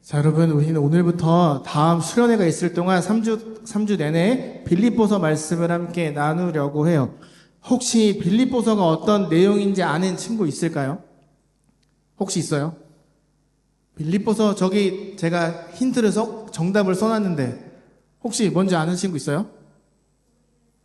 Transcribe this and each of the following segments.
자, 여러분, 우리는 오늘부터 다음 수련회가 있을 동안 3주 내내 빌립보서 말씀을 함께 나누려고 해요. 혹시 빌립보서가 어떤 내용인지 아는 친구 있을까요? 혹시 있어요? 빌립보서 저기 제가 힌트를 정답을 써놨는데 혹시 뭔지 아는 친구 있어요?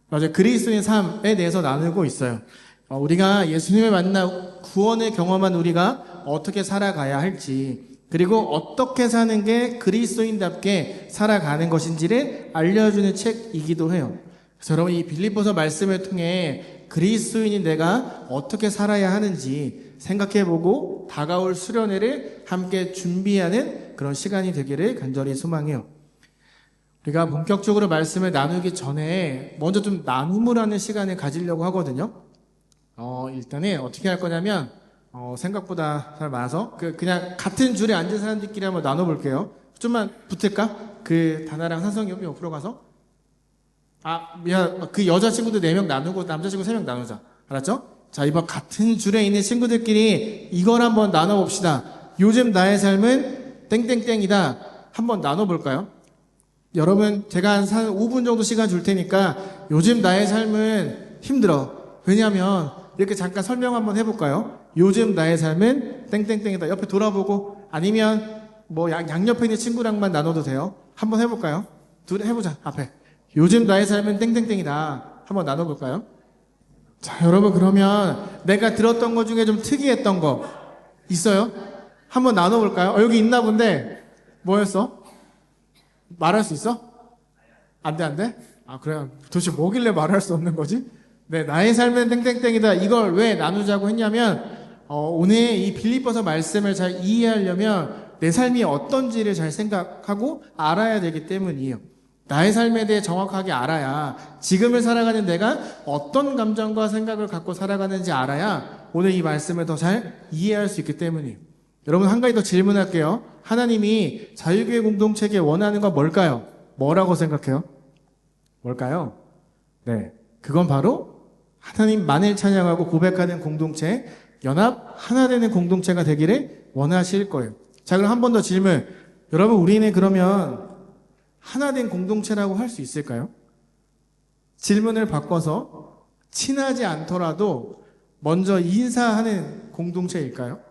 맞아요. 그리스도인 삶에 대해서 나누고 있어요. 우리가 예수님을 만나 구원을 경험한 우리가 어떻게 살아가야 할지, 그리고 어떻게 사는 게 그리스도인답게 살아가는 것인지를 알려주는 책이기도 해요. 그래서 여러분, 이 빌립보서 말씀을 통해 그리스도인인 내가 어떻게 살아야 하는지 생각해보고 다가올 수련회를 함께 준비하는 그런 시간이 되기를 간절히 소망해요. 우리가 본격적으로 말씀을 나누기 전에 먼저 좀 나눔을 하는 시간을 가지려고 하거든요. 일단은 어떻게 할 거냐면, 생각보다 잘 많아서, 그냥 같은 줄에 앉은 사람들끼리 한번 나눠볼게요. 좀만 붙을까? 다나랑 산성이 옆으로 가서. 미안, 그 여자친구들 4명 나누고 남자친구 3명 나누자. 알았죠? 자, 이번 같은 줄에 있는 친구들끼리 이걸 한번 나눠봅시다. 요즘 나의 삶은 땡땡땡이다. 한번 나눠볼까요? 여러분, 제가 한 5분 정도 시간 줄 테니까 요즘 나의 삶은 힘들어. 왜냐하면 이렇게 잠깐 설명 한번 해볼까요? 요즘 나의 삶은 땡땡땡이다. 옆에 돌아보고, 아니면 뭐 양옆에 있는 친구랑만 나눠도 돼요. 한번 해볼까요? 둘 해보자. 앞에 요즘 나의 삶은 땡땡땡이다. 한번 나눠볼까요? 자, 여러분, 그러면 내가 들었던 것 중에 좀 특이했던 거 있어요? 한번 나눠볼까요? 여기 있나 본데 뭐였어? 말할 수 있어? 안 돼, 안 돼? 그래요. 도대체 뭐길래 말할 수 없는 거지? 네, 나의 삶은 땡땡땡이다. 이걸 왜 나누자고 했냐면, 오늘 이 빌립보서 말씀을 잘 이해하려면 내 삶이 어떤지를 잘 생각하고 알아야 되기 때문이에요. 나의 삶에 대해 정확하게 알아야, 지금을 살아가는 내가 어떤 감정과 생각을 갖고 살아가는지 알아야 오늘 이 말씀을 더 잘 이해할 수 있기 때문이에요. 여러분, 한 가지 더 질문할게요. 하나님이 자유교회 공동체에 원하는 건 뭘까요? 뭐라고 생각해요? 뭘까요? 네, 그건 바로 하나님만을 찬양하고 고백하는 공동체, 연합 하나 되는 공동체가 되기를 원하실 거예요. 자, 그럼 한 번 더 질문. 여러분, 우리는 그러면 하나 된 공동체라고 할 수 있을까요? 질문을 바꿔서 친하지 않더라도 먼저 인사하는 공동체일까요?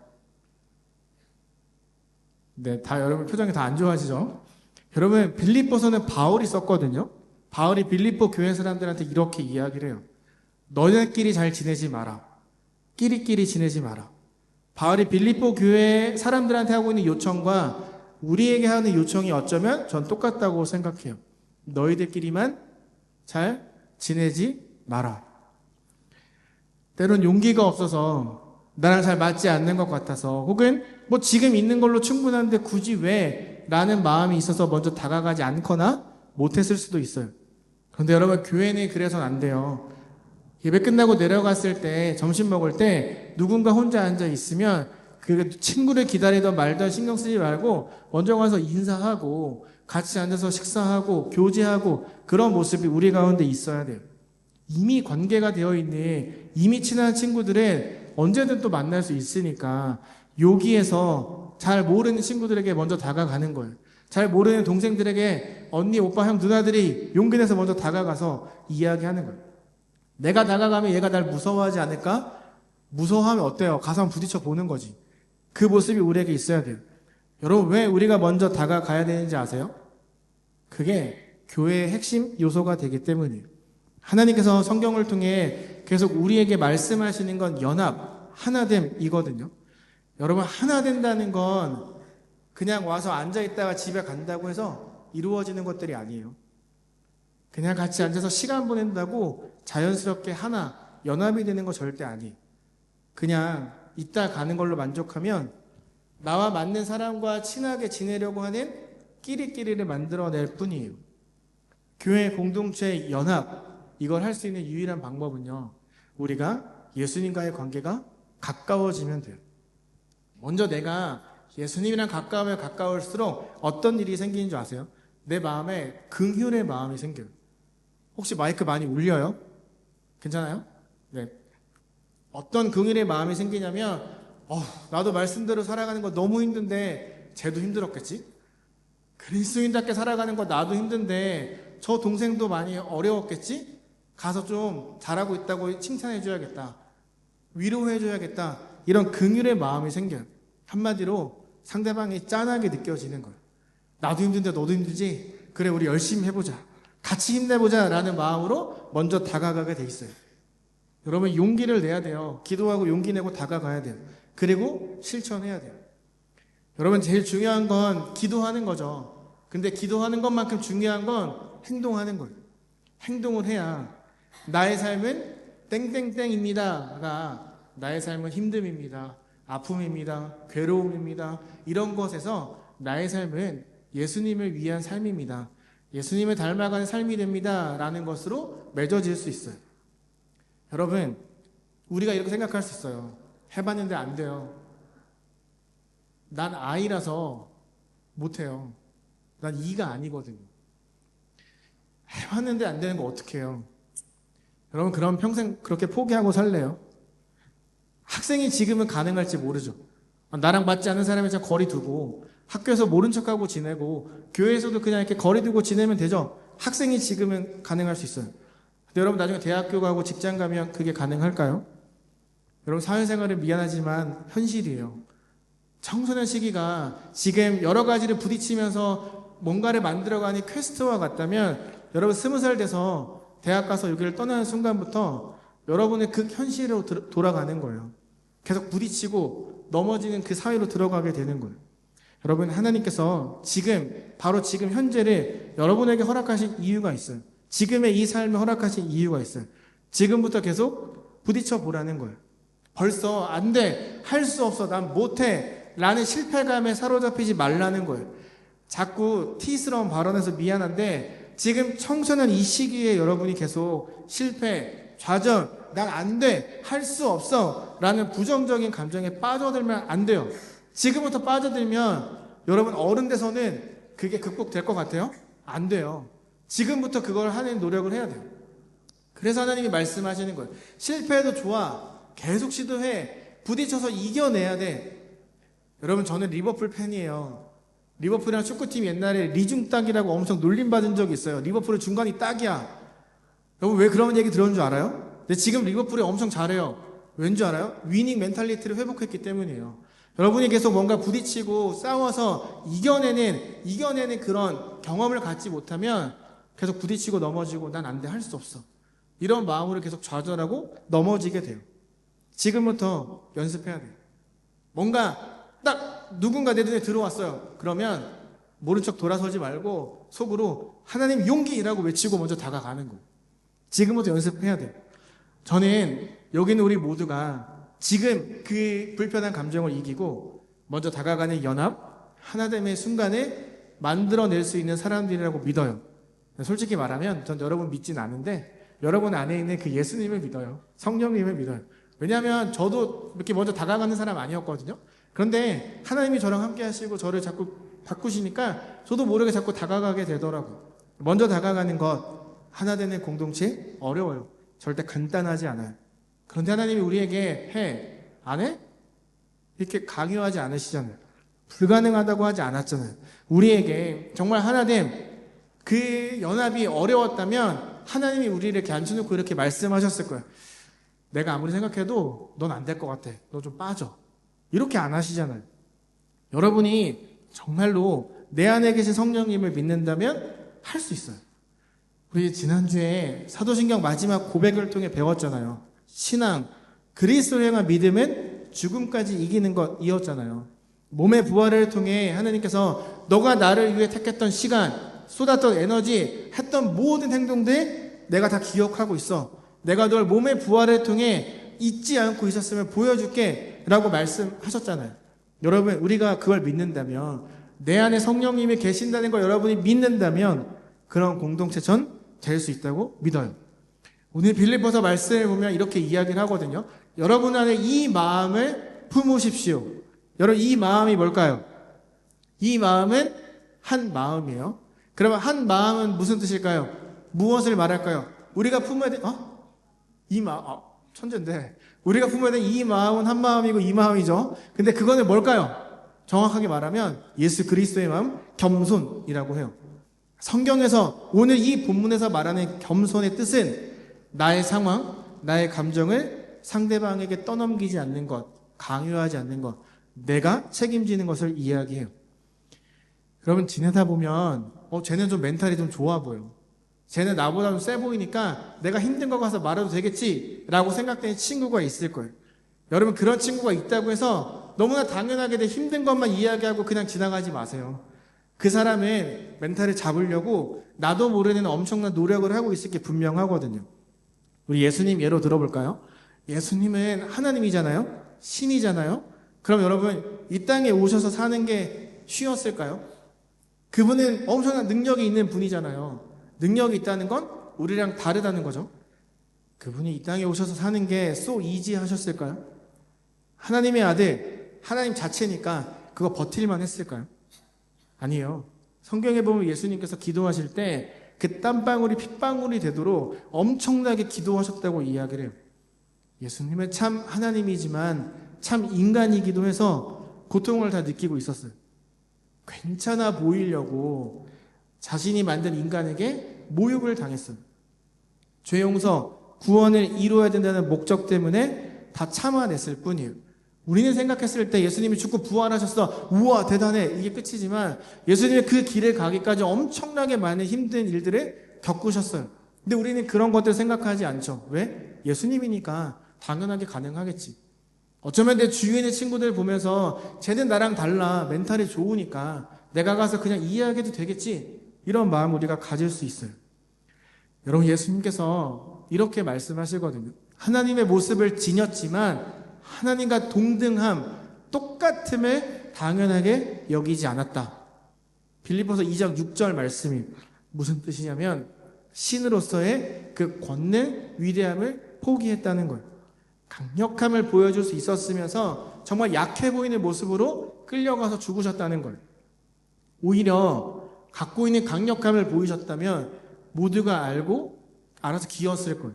네, 여러분 표정이 다 안 좋아지죠? 여러분, 빌립보서는 바울이 썼거든요. 바울이 빌립보 교회 사람들한테 이렇게 이야기를 해요. 너네끼리 잘 지내지 마라. 끼리끼리 지내지 마라. 바울이 빌립보 교회 사람들한테 하고 있는 요청과 우리에게 하는 요청이 어쩌면 전 똑같다고 생각해요. 너희들끼리만 잘 지내지 마라. 때론 용기가 없어서, 나랑 잘 맞지 않는 것 같아서, 혹은 뭐 지금 있는 걸로 충분한데 굳이 왜? 라는 마음이 있어서 먼저 다가가지 않거나 못했을 수도 있어요. 그런데 여러분, 교회는 그래서는 안 돼요. 예배 끝나고 내려갔을 때, 점심 먹을 때 누군가 혼자 앉아 있으면 그 친구를 기다리던 말던 신경 쓰지 말고 먼저 가서 인사하고 같이 앉아서 식사하고 교제하고, 그런 모습이 우리 가운데 있어야 돼요. 이미 관계가 되어 있는, 이미 친한 친구들은 언제든 또 만날 수 있으니까 여기에서 잘 모르는 친구들에게 먼저 다가가는 거예요. 잘 모르는 동생들에게 언니, 오빠, 형, 누나들이 용기 내서 먼저 다가가서 이야기하는 거예요. 내가 다가가면 얘가 날 무서워하지 않을까? 무서워하면 어때요? 가서 한번 부딪혀 보는 거지. 그 모습이 우리에게 있어야 돼요. 여러분, 왜 우리가 먼저 다가가야 되는지 아세요? 그게 교회의 핵심 요소가 되기 때문이에요. 하나님께서 성경을 통해 계속 우리에게 말씀하시는 건 연합, 하나됨이거든요. 여러분, 하나 된다는 건 그냥 와서 앉아있다가 집에 간다고 해서 이루어지는 것들이 아니에요. 그냥 같이 앉아서 시간 보낸다고 자연스럽게 하나, 연합이 되는 거 절대 아니에요. 그냥 있다 가는 걸로 만족하면 나와 맞는 사람과 친하게 지내려고 하는 끼리끼리를 만들어낼 뿐이에요. 교회 공동체의 연합, 이걸 할 수 있는 유일한 방법은요, 우리가 예수님과의 관계가 가까워지면 돼요. 먼저 내가 예수님이랑 가까우면 가까울수록 어떤 일이 생기는 줄 아세요? 내 마음에 긍휼의 마음이 생겨요. 혹시 마이크 많이 울려요? 괜찮아요? 네. 어떤 긍휼의 마음이 생기냐면, 나도 말씀대로 살아가는 거 너무 힘든데 쟤도 힘들었겠지? 그리스도인답게 살아가는 거 나도 힘든데 저 동생도 많이 어려웠겠지? 가서 좀 잘하고 있다고 칭찬해줘야겠다. 위로해줘야겠다. 이런 긍휼의 마음이 생겨요. 한마디로 상대방이 짠하게 느껴지는 거예요. 나도 힘든데 너도 힘들지? 그래, 우리 열심히 해보자. 같이 힘내보자 라는 마음으로 먼저 다가가게 돼 있어요. 여러분, 용기를 내야 돼요. 기도하고 용기 내고 다가가야 돼요. 그리고 실천해야 돼요. 여러분, 제일 중요한 건 기도하는 거죠. 근데 기도하는 것만큼 중요한 건 행동하는 거예요. 행동을 해야 나의 삶은 땡땡땡입니다가 나의 삶은 힘듦입니다, 아픔입니다, 괴로움입니다, 이런 것에서 나의 삶은 예수님을 위한 삶입니다, 예수님을 닮아가는 삶이 됩니다 라는 것으로 맺어질 수 있어요. 여러분, 우리가 이렇게 생각할 수 있어요. 해봤는데 안 돼요. 난 I라서 못해요. 난 E가 아니거든요. 해봤는데 안 되는 거 어떡해요? 여러분, 그럼 평생 그렇게 포기하고 살래요? 학생이 지금은 가능할지 모르죠. 나랑 맞지 않는 사람이랑 거리 두고 학교에서 모른 척하고 지내고 교회에서도 그냥 이렇게 거리 두고 지내면 되죠. 학생이 지금은 가능할 수 있어요. 근데 여러분, 나중에 대학교 가고 직장 가면 그게 가능할까요? 여러분, 사회생활은 미안하지만 현실이에요. 청소년 시기가 지금 여러 가지를 부딪히면서 뭔가를 만들어가는 퀘스트와 같다면 여러분 20살 돼서 대학 가서 여기를 떠나는 순간부터 여러분의 그 현실로 돌아가는 거예요. 계속 부딪히고 넘어지는 그 사회로 들어가게 되는 거예요. 여러분, 하나님께서 바로 지금 현재를 여러분에게 허락하신 이유가 있어요. 지금의 이 삶을 허락하신 이유가 있어요. 지금부터 계속 부딪혀 보라는 거예요. 벌써 안 돼, 할 수 없어, 난 못해 라는 실패감에 사로잡히지 말라는 거예요. 자꾸 T스러운 발언에서 미안한데 지금 청소년 이 시기에 여러분이 계속 실패, 좌절, 난 안 돼, 할 수 없어 라는 부정적인 감정에 빠져들면 안 돼요. 지금부터 빠져들면 여러분 어른 돼서는 그게 극복될 것 같아요? 안 돼요. 지금부터 그걸 하는 노력을 해야 돼요. 그래서 하나님이 말씀하시는 거예요. 실패해도 좋아, 계속 시도해, 부딪혀서 이겨내야 돼. 여러분, 저는 리버풀 팬이에요. 리버풀이랑 축구팀 옛날에 리중 딱이라고 엄청 놀림받은 적이 있어요. 리버풀은 중간이 딱이야. 여러분, 왜 그런 얘기 들었는 줄 알아요? 근데 지금 리버풀이 엄청 잘해요. 왠지 알아요? 위닝 멘탈리티를 회복했기 때문이에요. 여러분이 계속 뭔가 부딪히고 싸워서 이겨내는 그런 경험을 갖지 못하면 계속 부딪히고 넘어지고 난 안 돼, 할 수 없어, 이런 마음으로 계속 좌절하고 넘어지게 돼요. 지금부터 연습해야 돼요. 뭔가 딱 누군가 내 눈에 들어왔어요. 그러면 모른 척 돌아서지 말고 속으로 하나님 용기라고 외치고 먼저 다가가는 거예요. 지금부터 연습해야 돼요. 저는 여기는 우리 모두가 지금 그 불편한 감정을 이기고 먼저 다가가는 연합, 하나됨의 순간에 만들어낼 수 있는 사람들이라고 믿어요. 솔직히 말하면 전 여러분 믿진 않은데 여러분 안에 있는 그 예수님을 믿어요. 성령님을 믿어요. 왜냐하면 저도 이렇게 먼저 다가가는 사람 아니었거든요. 그런데 하나님이 저랑 함께 하시고 저를 자꾸 바꾸시니까 저도 모르게 자꾸 다가가게 되더라고요. 먼저 다가가는 것, 하나 되는 공동체 어려워요. 절대 간단하지 않아요. 그런데 하나님이 우리에게 해, 안 해? 이렇게 강요하지 않으시잖아요. 불가능하다고 하지 않았잖아요. 우리에게 정말 하나됨, 그 연합이 어려웠다면 하나님이 우리를 이렇게 앉혀놓고 이렇게 말씀하셨을 거예요. 내가 아무리 생각해도 넌 안 될 것 같아. 너 좀 빠져. 이렇게 안 하시잖아요. 여러분이 정말로 내 안에 계신 성령님을 믿는다면 할 수 있어요. 우리 지난주에 사도신경 마지막 고백을 통해 배웠잖아요. 신앙, 그리스도를 향한 믿음은 죽음까지 이기는 것이었잖아요. 몸의 부활을 통해 하나님께서 너가 나를 위해 택했던 시간, 쏟았던 에너지, 했던 모든 행동들 내가 다 기억하고 있어. 내가 널 몸의 부활을 통해 잊지 않고 있었음을 보여줄게 라고 말씀하셨잖아요. 여러분, 우리가 그걸 믿는다면, 내 안에 성령님이 계신다는 걸 여러분이 믿는다면 그런 공동체 전 될 수 있다고 믿어요. 오늘 빌립보서 말씀을 보면 이렇게 이야기를 하거든요. 여러분 안에 이 마음을 품으십시오. 여러분, 이 마음이 뭘까요? 이 마음은 한 마음이에요. 그러면 한 마음은 무슨 뜻일까요? 무엇을 말할까요? 우리가 품어야 돼, 이 마음, 천재인데. 우리가 품어야 돼 이 마음은 한 마음이고 이 마음이죠. 근데 그거는 뭘까요? 정확하게 말하면 예수 그리스도의 마음, 겸손이라고 해요. 성경에서 오늘 이 본문에서 말하는 겸손의 뜻은 나의 상황, 나의 감정을 상대방에게 떠넘기지 않는 것, 강요하지 않는 것, 내가 책임지는 것을 이야기해요. 여러분 지내다 보면 쟤는 좀 멘탈이 좀 좋아 보여. 쟤는 나보다 좀 세 보이니까 내가 힘든 거 가서 말해도 되겠지 라고 생각되는 친구가 있을 거예요. 여러분 그런 친구가 있다고 해서 너무나 당연하게 내 힘든 것만 이야기하고 그냥 지나가지 마세요. 그 사람의 멘탈을 잡으려고 나도 모르는 엄청난 노력을 하고 있을 게 분명하거든요. 우리 예수님 예로 들어볼까요? 예수님은 하나님이잖아요. 신이잖아요. 그럼 여러분 이 땅에 오셔서 사는 게 쉬웠을까요? 그분은 엄청난 능력이 있는 분이잖아요. 능력이 있다는 건 우리랑 다르다는 거죠. 그분이 이 땅에 오셔서 사는 게 so easy 하셨을까요? 하나님의 아들, 하나님 자체니까 그거 버틸만 했을까요? 아니에요. 성경에 보면 예수님께서 기도하실 때 그 땀방울이 핏방울이 되도록 엄청나게 기도하셨다고 이야기를 해요. 예수님은 참 하나님이지만 참 인간이기도 해서 고통을 다 느끼고 있었어요. 괜찮아 보이려고 자신이 만든 인간에게 모욕을 당했어요. 죄 용서, 구원을 이루어야 된다는 목적 때문에 다 참아냈을 뿐이에요. 우리는 생각했을 때 예수님이 죽고 부활하셨어. 우와 대단해. 이게 끝이지만 예수님의 그 길을 가기까지 엄청나게 많은 힘든 일들을 겪으셨어요. 근데 우리는 그런 것들 생각하지 않죠. 왜? 예수님이니까 당연하게 가능하겠지. 어쩌면 내 주위에 있는 친구들 보면서 쟤는 나랑 달라. 멘탈이 좋으니까 내가 가서 그냥 이해하게도 되겠지. 이런 마음 우리가 가질 수 있어요. 여러분 예수님께서 이렇게 말씀하시거든요. 하나님의 모습을 지녔지만 하나님과 동등함, 똑같음을 당연하게 여기지 않았다. 빌립보서 2장 6절 말씀이 무슨 뜻이냐면 신으로서의 그 권능, 위대함을 포기했다는 거예요. 강력함을 보여줄 수 있었으면서 정말 약해 보이는 모습으로 끌려가서 죽으셨다는 거예요. 오히려 갖고 있는 강력함을 보이셨다면 모두가 알아서 기었을 거예요.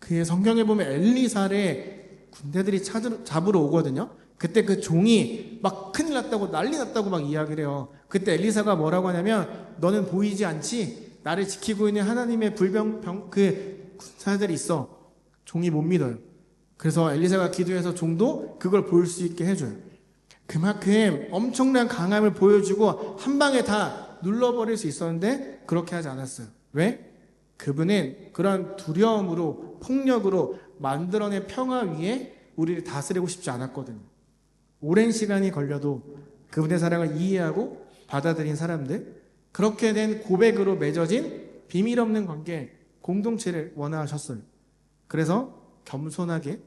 그의 성경에 보면 엘리사를 군대들이 잡으러 오거든요. 그때 그 종이 막 큰일 났다고 난리 났다고 막 이야기를 해요. 그때 엘리사가 뭐라고 하냐면 너는 보이지 않지? 나를 지키고 있는 하나님의 그 군사들이 있어. 종이 못 믿어요. 그래서 엘리사가 기도해서 종도 그걸 볼 수 있게 해줘요. 그만큼 엄청난 강함을 보여주고 한 방에 다 눌러버릴 수 있었는데 그렇게 하지 않았어요. 왜? 그분은 그런 두려움으로 폭력으로 만들어낸 평화 위에 우리를 다스리고 싶지 않았거든요. 오랜 시간이 걸려도 그분의 사랑을 이해하고 받아들인 사람들, 그렇게 된 고백으로 맺어진 비밀 없는 관계, 공동체를 원하셨어요. 그래서 겸손하게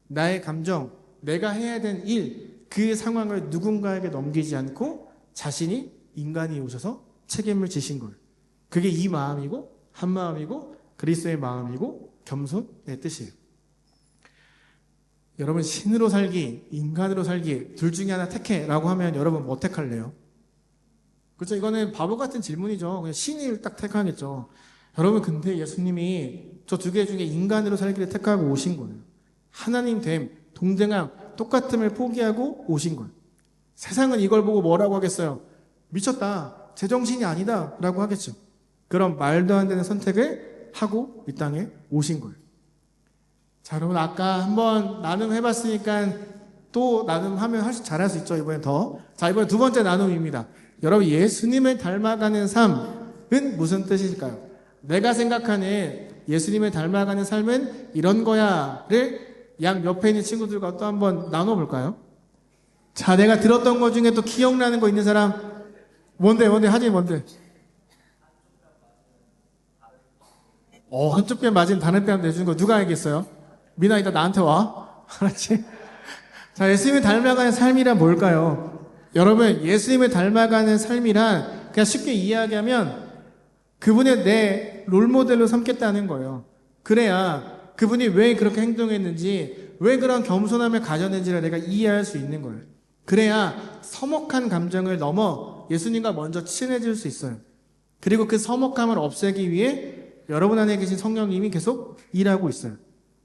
나의 감정, 내가 해야 될 일, 그 상황을 누군가에게 넘기지 않고 자신이 인간이 오셔서 책임을 지신 거예요. 그게 이 마음이고 한 마음이고 그리스도의 마음이고 겸손의 뜻이에요. 여러분 신으로 살기, 인간으로 살기 둘 중에 하나 택해라고 하면 여러분 뭐 택할래요? 그렇죠? 이거는 바보 같은 질문이죠. 그냥 신을 딱 택하겠죠. 여러분 근데 예수님이 저 두 개 중에 인간으로 살기를 택하고 오신 거예요. 하나님 됨, 동등함, 똑같음을 포기하고 오신 거예요. 세상은 이걸 보고 뭐라고 하겠어요? 미쳤다, 제정신이 아니다 라고 하겠죠. 그런 말도 안 되는 선택을 하고 이 땅에 오신 거예요. 자, 여러분 아까 한번 나눔해봤으니까 또 나눔하면 잘할 수 있죠. 이번엔 더. 자, 이번엔 두 번째 나눔입니다. 여러분 예수님을 닮아가는 삶은 무슨 뜻일까요? 내가 생각하는 예수님을 닮아가는 삶은 이런 거야를 양 옆에 있는 친구들과 또 한번 나눠볼까요? 자, 내가 들었던 것 중에 또 기억나는 거 있는 사람? 뭔데 하지 뭔데? 한쪽 뺨 맞은 다른 뺨 내주는 거 누가 알겠어요? 미나 이따 나한테 와. 알았지? 자, 예수님을 닮아가는 삶이란 뭘까요? 여러분, 예수님을 닮아가는 삶이란 그냥 쉽게 이야기하면 그분의 내 롤모델로 삼겠다는 거예요. 그래야 그분이 왜 그렇게 행동했는지, 왜 그런 겸손함을 가졌는지를 내가 이해할 수 있는 거예요. 그래야 서먹한 감정을 넘어 예수님과 먼저 친해질 수 있어요. 그리고 그 서먹함을 없애기 위해 여러분 안에 계신 성령님이 계속 일하고 있어요.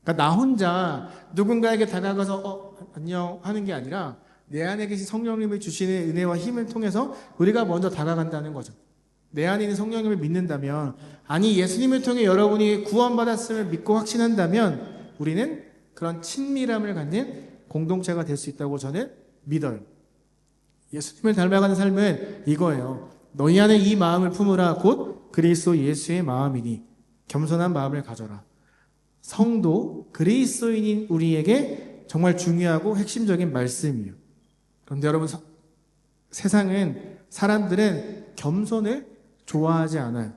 그러니까 나 혼자 누군가에게 다가가서 안녕 하는 게 아니라 내 안에 계신 성령님이 주시는 은혜와 힘을 통해서 우리가 먼저 다가간다는 거죠. 내 안에 있는 성령님을 믿는다면, 아니 예수님을 통해 여러분이 구원받았음을 믿고 확신한다면 우리는 그런 친밀함을 갖는 공동체가 될 수 있다고 저는 믿어요. 예수님을 닮아가는 삶은 이거예요. 너희 안에 이 마음을 품으라 곧 그리스도 예수의 마음이니 겸손한 마음을 가져라. 성도 그리스도인인 우리에게 정말 중요하고 핵심적인 말씀이에요. 그런데 여러분, 세상은, 사람들은 겸손을 좋아하지 않아요.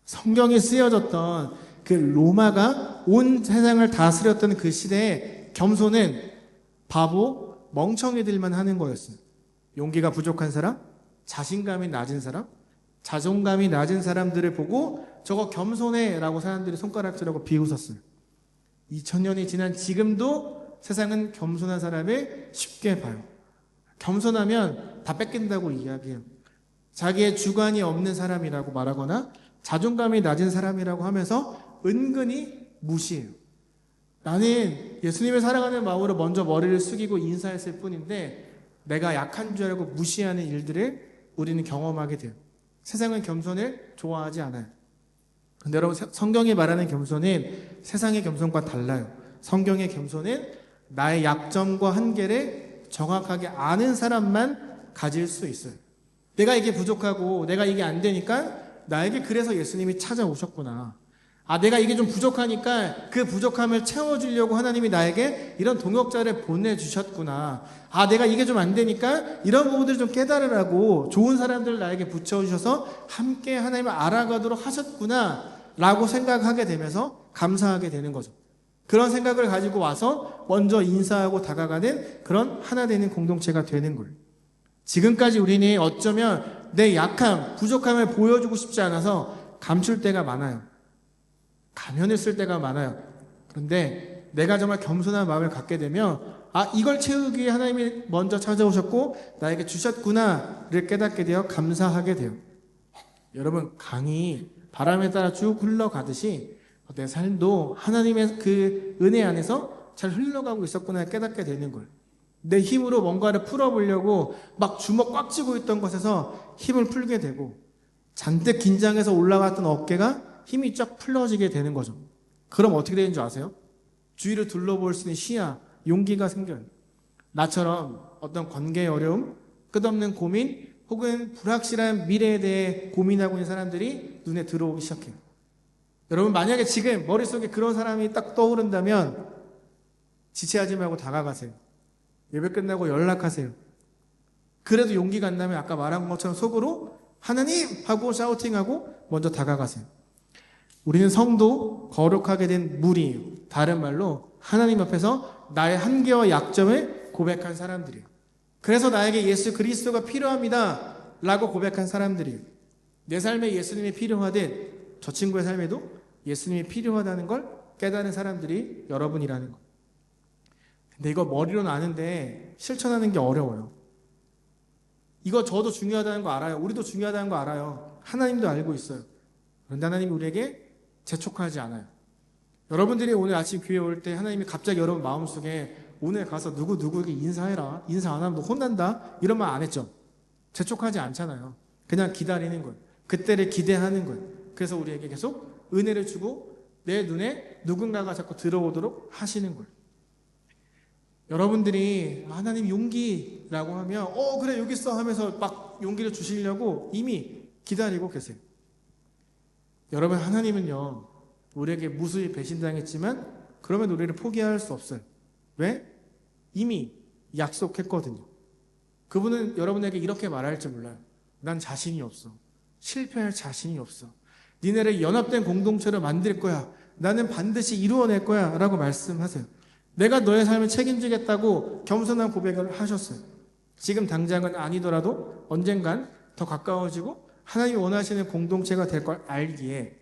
성경에 쓰여졌던 그 로마가 온 세상을 다스렸던 그 시대에 겸손은 바보, 멍청이들만 하는 거였어요. 용기가 부족한 사람, 자신감이 낮은 사람, 자존감이 낮은 사람들을 보고 저거 겸손해 라고 사람들이 손가락질하고 비웃었어요. 2000년이 지난 지금도 세상은 겸손한 사람을 쉽게 봐요. 겸손하면 다 뺏긴다고 이야기해요. 자기의 주관이 없는 사람이라고 말하거나 자존감이 낮은 사람이라고 하면서 은근히 무시해요. 나는 예수님을 사랑하는 마음으로 먼저 머리를 숙이고 인사했을 뿐인데 내가 약한 줄 알고 무시하는 일들을 우리는 경험하게 돼요. 세상은 겸손을 좋아하지 않아요. 근데 여러분, 성경이 말하는 겸손은 세상의 겸손과 달라요. 성경의 겸손은 나의 약점과 한계를 정확하게 아는 사람만 가질 수 있어요. 내가 이게 부족하고 내가 이게 안 되니까 나에게 그래서 예수님이 찾아오셨구나. 아, 내가 이게 좀 부족하니까 그 부족함을 채워주려고 하나님이 나에게 이런 동역자를 보내주셨구나. 아, 내가 이게 좀 안 되니까 이런 부분들을 좀 깨달으라고 좋은 사람들을 나에게 붙여주셔서 함께 하나님을 알아가도록 하셨구나 라고 생각하게 되면서 감사하게 되는 거죠. 그런 생각을 가지고 와서 먼저 인사하고 다가가는 그런 하나 되는 공동체가 되는 거예요. 지금까지 우리는 어쩌면 내 약함, 부족함을 보여주고 싶지 않아서 감출 때가 많아요. 가면을 쓸 때가 많아요. 그런데 내가 정말 겸손한 마음을 갖게 되면 아, 이걸 채우기 위해 하나님이 먼저 찾아오셨고 나에게 주셨구나를 깨닫게 되어 감사하게 돼요. 여러분, 강이 바람에 따라 쭉 흘러가듯이 내 삶도 하나님의 그 은혜 안에서 잘 흘러가고 있었구나 깨닫게 되는 거예요. 내 힘으로 뭔가를 풀어보려고 막 주먹 꽉 쥐고 있던 것에서 힘을 풀게 되고 잔뜩 긴장해서 올라갔던 어깨가 힘이 쫙 풀어지게 되는 거죠. 그럼 어떻게 되는 줄 아세요? 주위를 둘러볼 수 있는 시야, 용기가 생겨요. 나처럼 어떤 관계의 어려움, 끝없는 고민, 혹은 불확실한 미래에 대해 고민하고 있는 사람들이 눈에 들어오기 시작해요. 여러분, 만약에 지금 머릿속에 그런 사람이 딱 떠오른다면 지체하지 말고 다가가세요. 예배 끝나고 연락하세요. 그래도 용기가 안 나면 아까 말한 것처럼 속으로 하나님! 하고 샤우팅하고 먼저 다가가세요. 우리는 성도, 거룩하게 된 무리예요. 다른 말로 하나님 앞에서 나의 한계와 약점을 고백한 사람들이에요. 그래서 나에게 예수 그리스도가 필요합니다 라고 고백한 사람들이에요. 내 삶에 예수님이 필요하듯 저 친구의 삶에도 예수님이 필요하다는 걸 깨달은 사람들이 여러분이라는 거예요. 근데 이거 머리로는 아는데 실천하는 게 어려워요. 이거 저도 중요하다는 거 알아요. 우리도 중요하다는 거 알아요. 하나님도 알고 있어요. 그런데 하나님이 우리에게 재촉하지 않아요. 여러분들이 오늘 아침 교회 올 때 하나님이 갑자기 여러분 마음속에 오늘 가서 누구에게 인사해라. 인사 안 하면 너 혼난다. 이런 말 안 했죠. 재촉하지 않잖아요. 그냥 기다리는 거예요. 그때를 기대하는 거예요. 그래서 우리에게 계속 은혜를 주고 내 눈에 누군가가 자꾸 들어오도록 하시는 거예요. 여러분들이 하나님 용기라고 하면 그래 여기 있어 하면서 막 용기를 주시려고 이미 기다리고 계세요. 여러분, 하나님은요 우리에게 무수히 배신당했지만 그러면 우리를 포기할 수 없어요. 왜? 이미 약속했거든요. 그분은 여러분에게 이렇게 말할지 몰라요. 난 자신이 없어. 실패할 자신이 없어. 니네를 연합된 공동체로 만들 거야. 나는 반드시 이루어낼 거야 라고 말씀하세요. 내가 너의 삶을 책임지겠다고 겸손한 고백을 하셨어요. 지금 당장은 아니더라도 언젠간 더 가까워지고 하나님이 원하시는 공동체가 될 걸 알기에,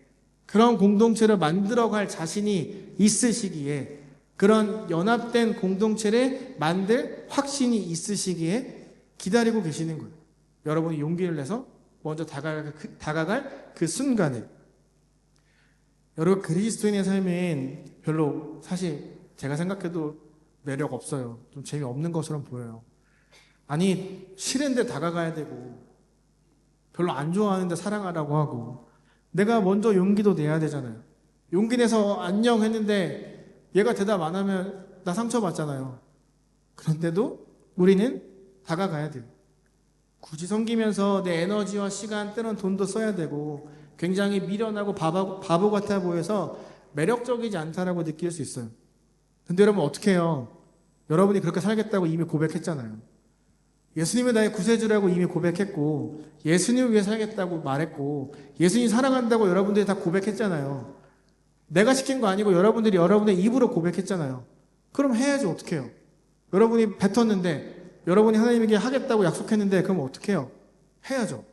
그런 공동체를 만들어갈 자신이 있으시기에, 그런 연합된 공동체를 만들 확신이 있으시기에 기다리고 계시는 거예요. 여러분이 용기를 내서 먼저 다가갈 그 순간에. 여러분, 그리스도인의 삶은 별로 사실 제가 생각해도 매력 없어요. 좀 재미없는 것처럼 보여요. 아니, 싫은데 다가가야 되고, 별로 안 좋아하는데 사랑하라고 하고, 내가 먼저 용기도 내야 되잖아요. 용기 내서 안녕 했는데 얘가 대답 안 하면 나 상처받잖아요. 그런데도 우리는 다가가야 돼요. 굳이 섬기면서 내 에너지와 시간, 때론 돈도 써야 되고 굉장히 미련하고 바보 같아 보여서 매력적이지 않다라고 느낄 수 있어요. 근데 여러분 어떻게 해요? 여러분이 그렇게 살겠다고 이미 고백했잖아요. 예수님이 나의 구세주라고 이미 고백했고 예수님을 위해 살겠다고 말했고 예수님 사랑한다고 여러분들이 다 고백했잖아요. 내가 시킨 거 아니고 여러분들이 여러분의 입으로 고백했잖아요. 그럼 해야지 어떻게 해요? 여러분이 뱉었는데 여러분이 하나님에게 하겠다고 약속했는데 그럼 어떻게 해요? 해야죠.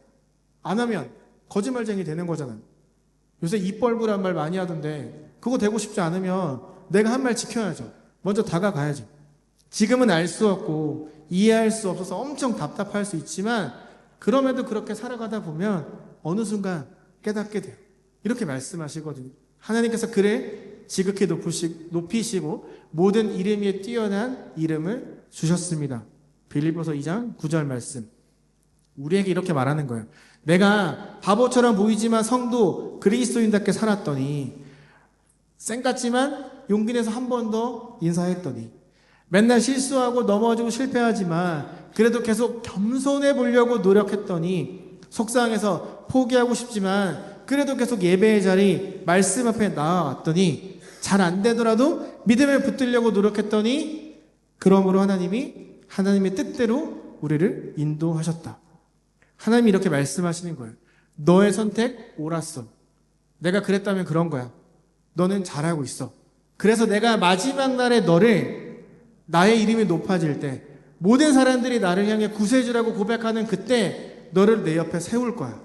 안 하면 거짓말쟁이 되는 거잖아요. 요새 입 벌구란 말 많이 하던데 그거 되고 싶지 않으면 내가 한 말 지켜야죠. 먼저 다가가야죠. 지금은 알 수 없고 이해할 수 없어서 엄청 답답할 수 있지만 그럼에도 그렇게 살아가다 보면 어느 순간 깨닫게 돼요. 이렇게 말씀하시거든요. 하나님께서 그를 지극히 높이시고 모든 이름 위에 뛰어난 이름을 주셨습니다. 빌립보서 2장 9절 말씀. 우리에게 이렇게 말하는 거예요. 내가 바보처럼 보이지만 성도 그리스도인답게 살았더니 쌩같지만 용기 내서 한 번 더 인사했더니 맨날 실수하고 넘어지고 실패하지만 그래도 계속 겸손해 보려고 노력했더니 속상해서 포기하고 싶지만 그래도 계속 예배의 자리 말씀 앞에 나와왔더니 잘 안 되더라도 믿음을 붙들려고 노력했더니 그러므로 하나님의 뜻대로 우리를 인도하셨다. 하나님이 이렇게 말씀하시는 거예요. 너의 선택 옳았어. 내가 그랬다면 그런 거야. 너는 잘하고 있어. 그래서 내가 마지막 날에 너를 나의 이름이 높아질 때 모든 사람들이 나를 향해 구세주라고 고백하는 그때 너를 내 옆에 세울 거야.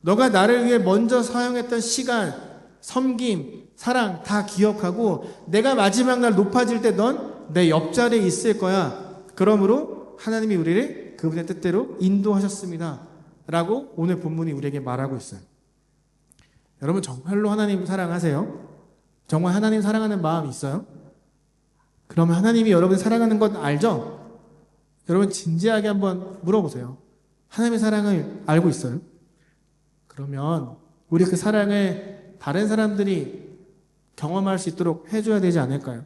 너가 나를 위해 먼저 사용했던 시간, 섬김, 사랑 다 기억하고 내가 마지막 날 높아질 때 넌 내 옆자리에 있을 거야. 그러므로 하나님이 우리를 그분의 뜻대로 인도하셨습니다. 라고 오늘 본문이 우리에게 말하고 있어요. 여러분 정말로 하나님 사랑하세요? 정말 하나님 사랑하는 마음이 있어요? 그러면 하나님이 여러분 사랑하는 건 알죠? 여러분 진지하게 한번 물어보세요. 하나님의 사랑을 알고 있어요? 그러면 우리 그 사랑을 다른 사람들이 경험할 수 있도록 해줘야 되지 않을까요?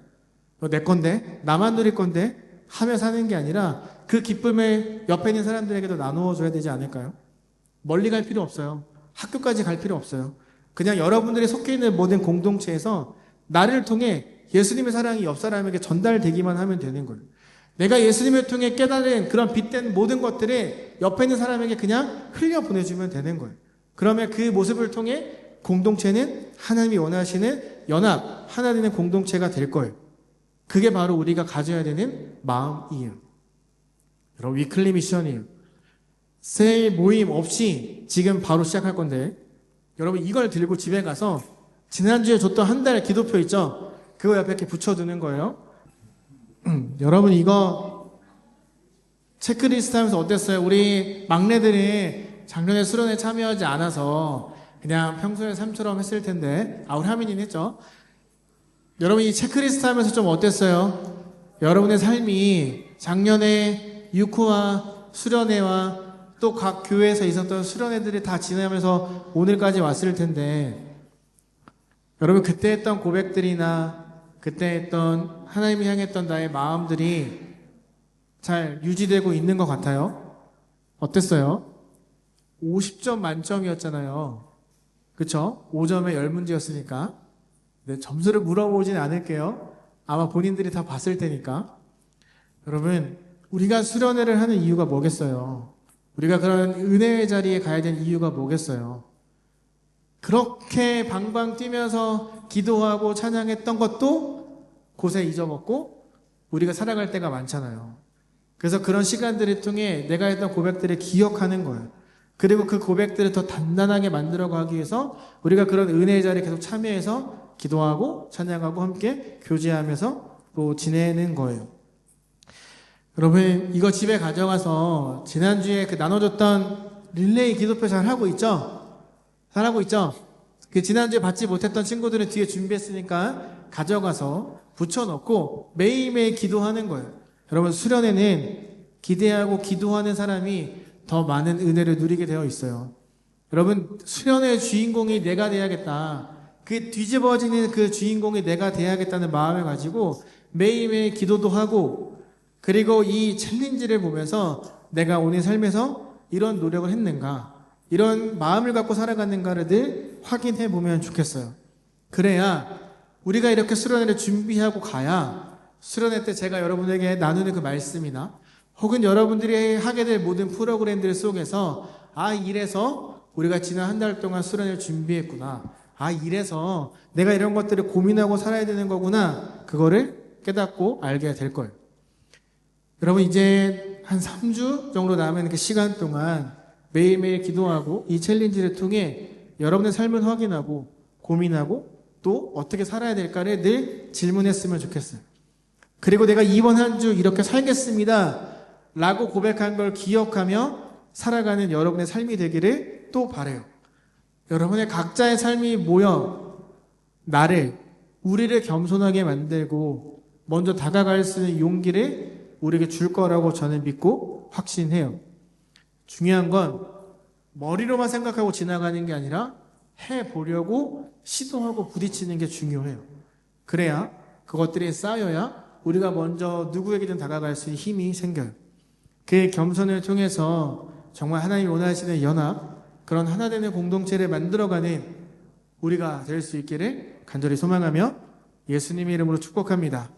내 건데, 나만 누릴 건데 하며 사는 게 아니라 그 기쁨을 옆에 있는 사람들에게도 나누어 줘야 되지 않을까요? 멀리 갈 필요 없어요. 학교까지 갈 필요 없어요. 그냥 여러분들이 속해 있는 모든 공동체에서 나를 통해 예수님의 사랑이 옆 사람에게 전달되기만 하면 되는 거예요. 내가 예수님을 통해 깨달은 그런 빛된 모든 것들을 옆에 있는 사람에게 그냥 흘려 보내주면 되는 거예요. 그러면 그 모습을 통해 공동체는 하나님이 원하시는 연합, 하나 되는 공동체가 될 거예요. 그게 바로 우리가 가져야 되는 마음이에요. 여러분 위클리 미션이에요. 새 모임 없이 지금 바로 시작할 건데 여러분 이걸 들고 집에 가서 지난주에 줬던 한 달의 기도표 있죠? 그거 옆에 이렇게 붙여두는 거예요. 여러분 이거 체크리스트 하면서 어땠어요? 우리 막내들이 작년에 수련회 참여하지 않아서 그냥 평소에 삶처럼 했을 텐데 우리 하민이는 했죠? 여러분 이 체크리스트 하면서 좀 어땠어요? 여러분의 삶이 작년에 유코와 수련회와 또 각 교회에서 있었던 수련회들이 다 지나면서 오늘까지 왔을 텐데 여러분 그때 했던 고백들이나 그때 했던 하나님이 향했던 나의 마음들이 잘 유지되고 있는 것 같아요? 어땠어요? 50점 만점이었잖아요. 그쵸? 5점에 10문제였으니까. 네, 점수를 물어보진 않을게요. 아마 본인들이 다 봤을 테니까. 여러분, 우리가 수련회를 하는 이유가 뭐겠어요? 우리가 그런 은혜의 자리에 가야 되는 이유가 뭐겠어요? 그렇게 방방 뛰면서 기도하고 찬양했던 것도 곳에 잊어먹고 우리가 살아갈 때가 많잖아요. 그래서 그런 시간들을 통해 내가 했던 고백들을 기억하는 거예요. 그리고 그 고백들을 더 단단하게 만들어가기 위해서 우리가 그런 은혜의 자리에 계속 참여해서 기도하고 찬양하고 함께 교제하면서 또 지내는 거예요. 여러분 이거 집에 가져가서 지난주에 그 나눠줬던 릴레이 기도표 잘 하고 있죠? 잘하고 있죠? 그 지난주에 받지 못했던 친구들은 뒤에 준비했으니까 가져가서 붙여놓고 매일매일 기도하는 거예요. 여러분 수련회는 기대하고 기도하는 사람이 더 많은 은혜를 누리게 되어 있어요. 여러분, 수련의 주인공이 내가 돼야겠다. 그 뒤집어지는 그 주인공이 내가 돼야겠다는 마음을 가지고 매일매일 기도도 하고, 그리고 이 챌린지를 보면서 내가 오늘 삶에서 이런 노력을 했는가, 이런 마음을 갖고 살아갔는가를 늘 확인해 보면 좋겠어요. 그래야 우리가 이렇게 수련회를 준비하고 가야 수련회 때 제가 여러분에게 나누는 그 말씀이나 혹은 여러분들이 하게 될 모든 프로그램들 속에서 이래서 우리가 지난 한 달 동안 수련회를 준비했구나, 이래서 내가 이런 것들을 고민하고 살아야 되는 거구나, 그거를 깨닫고 알게 될 거예요. 여러분, 이제 한 3주 정도 남은 그 시간 동안 매일매일 기도하고 이 챌린지를 통해 여러분의 삶을 확인하고 고민하고 또 어떻게 살아야 될까를 늘 질문했으면 좋겠어요. 그리고 내가 이번 한 주 이렇게 살겠습니다 라고 고백한 걸 기억하며 살아가는 여러분의 삶이 되기를 또 바라요. 여러분의 각자의 삶이 모여 우리를 겸손하게 만들고 먼저 다가갈 수 있는 용기를 우리에게 줄 거라고 저는 믿고 확신해요. 중요한 건 머리로만 생각하고 지나가는 게 아니라 해보려고 시도하고 부딪히는 게 중요해요. 그래야 그것들이 쌓여야 우리가 먼저 누구에게든 다가갈 수 있는 힘이 생겨요. 그 겸손을 통해서 정말 하나님이 원하시는 연합, 그런 하나 되는 공동체를 만들어가는 우리가 될 수 있기를 간절히 소망하며 예수님의 이름으로 축복합니다.